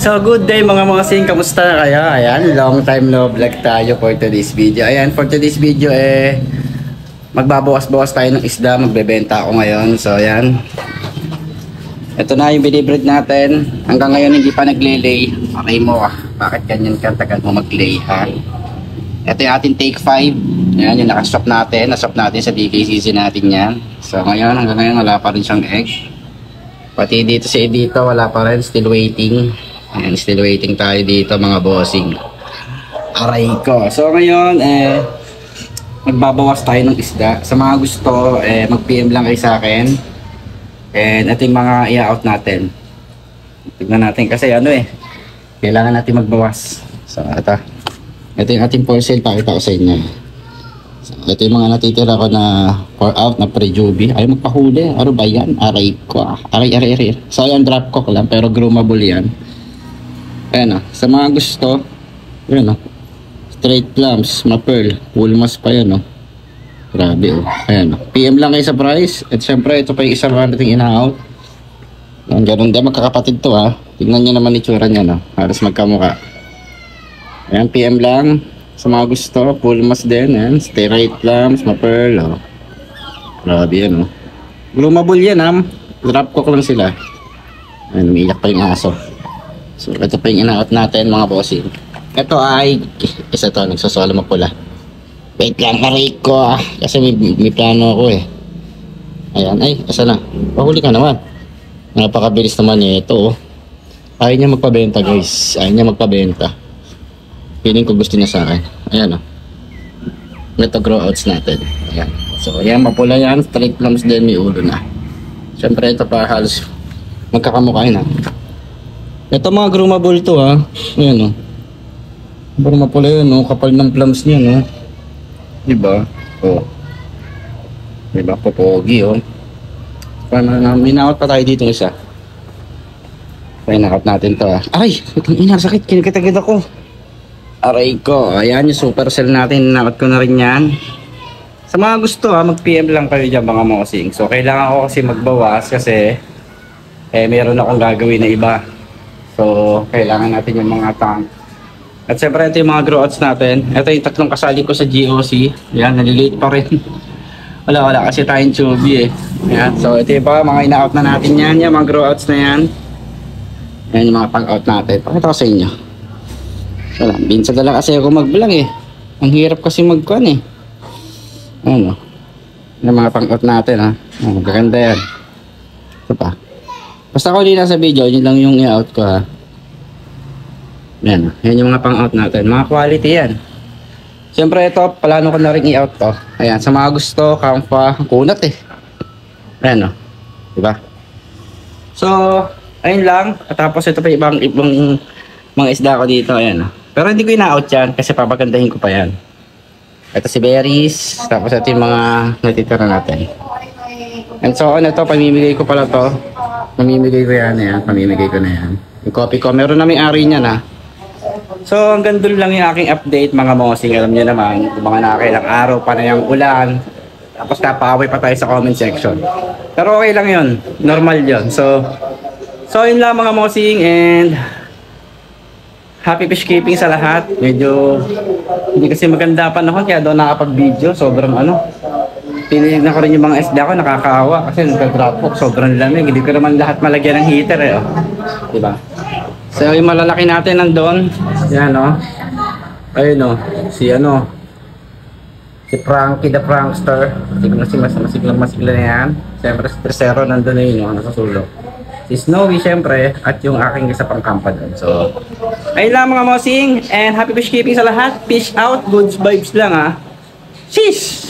So good day mga mosing, kamusta na kayo? Ayan, long time no vlog tayo for today's video. Ayan, for today's video magbabawas-bawas tayo ng isda, magbebenta ako ngayon. So ayan, ito na yung binibreed natin. Hanggang ngayon hindi pa nagle-lay. Okay mo, bakit ganyan ka tagal mo mag-lay, ha? Ito yung ating take 5. Ayan, yung nakastop natin. Nasop natin sa DKCC natin yan. So ngayon, hanggang ngayon wala pa rin siyang egg. Pati dito sa dito wala pa rin, still waiting. Ayan, still waiting tayo dito mga bossing. Aray ko. So ngayon magbabawas tayo ng isda. Sa mga gusto, mag-PM lang kayo sa akin. And ito yung mga i-out natin. Tignan natin kasi kailangan natin magbawas. So ito yung ating for sale, pakita ko sa inyo. So, ito yung mga natitira ko na for out na pre-juby. Ay magpahuli, ano ba yan? Aray ko. Aray. So yan, drop cock lang pero groomable yan. Ayan sa mga gusto, ayan straight clams, ma-pearl, full mask pa yan grabe ayan PM lang kayo sa price. At syempre ito pa yung isang nating ina-out. Ganun din, magkakapatid to tignan nyo naman itsura nya halos magkamukha. Ayan, PM lang sa mga gusto, full mask din, ayan, straight clams, ma-pearl grabe yan groomable yan drop cock lang sila. Ayan, umiiyak pa yung aso. So ito pa yung ina-out natin mga bossing. Ito ay isa to, nagsasolo mapula. Wait lang, aray ko kasi may plano ako Ayan, asa na? Pahuli ka naman. Napakabilis naman ito Ayaw niya magpabenta guys. Ayaw niya magpabenta. Feeling ko gusto niya sa akin. Ayan ito grow outs natin. Ayan. So ayan, mapula yan. Straight plums din, may ulo na. Siyempre ito pa halos magkakamukhain Ito mga groomable to Ayan pero mapula yun kapal ng plums niya diba? Diba? Popogi minakot pa tayo dito isa. Pinakot natin to Aray! Itong ina, sakit. Kinikitagid ako. Aray ko. Ayan yung super cell natin. Minakot ko na rin yan. Sa mga gusto mag-PM lang kayo dyan mga mosing. So kailangan ko kasi magbawas kasi meron akong gagawin na iba. So kailangan natin yung mga tank. At siyempre ito yung mga grow outs natin. Ito yung tatlong kasali ko sa GOC. Yan, nalilate pa rin. wala kasi tayong chubby Yan, so ito yung mga ina-out na natin yan. Yung mga grow outs na yan. Yan yung mga pang-out natin. Pakita ko sa inyo. Wala, binsa dala kasi ako mag-vlog Ang hirap kasi mag-con Ano? Yung mga pang-out natin magaganda yan. Ito pa. Basta ko din sa video, yun lang yung i-out ko Yan yung mga pang-out natin. Mga quality yan. Siyempre ito, plano ko na rin i-out to. Ayan, sa mga gusto, kampa, kunat Ayan diba? So, ayun lang. At tapos ito pa ibang mga isda ko dito. Ayan Pero hindi ko ina-out yan kasi papagandahin ko pa yan. Ito si berries. Tapos ito yung mga natitira natin. And so on ito, pamimigay ko pala to. Pamimigay ko yan pamimigay ko na yan. Yung copy ko, meron na may ari niya So hanggang doon lang yung aking update mga mosing. Alam niyo naman, yung mga nakailang araw pa na yung ulan. Tapos napaway pa tayo sa comment section. Pero okay lang yun, normal yun. So yun lang mga mosing. And happy fish keeping sa lahat. Medyo hindi kasi maganda panahon kaya doon nakapag-video. Sobrang tinignan ko rin yung mga isda ko, nakakaawa kasi nagka-drop hook, sobrang lamig. Hindi ko naman lahat malagyan ng heater diba? So yung malalaki natin nandoon. Yan ayun si Frankie the Prankster. Masiglang na yan. Siyempre si Tercero nandoon na yun nakasulok. Si Snowy syempre at yung aking isa pang kampa doon. So ayun lang mga mosing and happy fish keeping sa lahat. Fish out, good vibes lang Sheesh!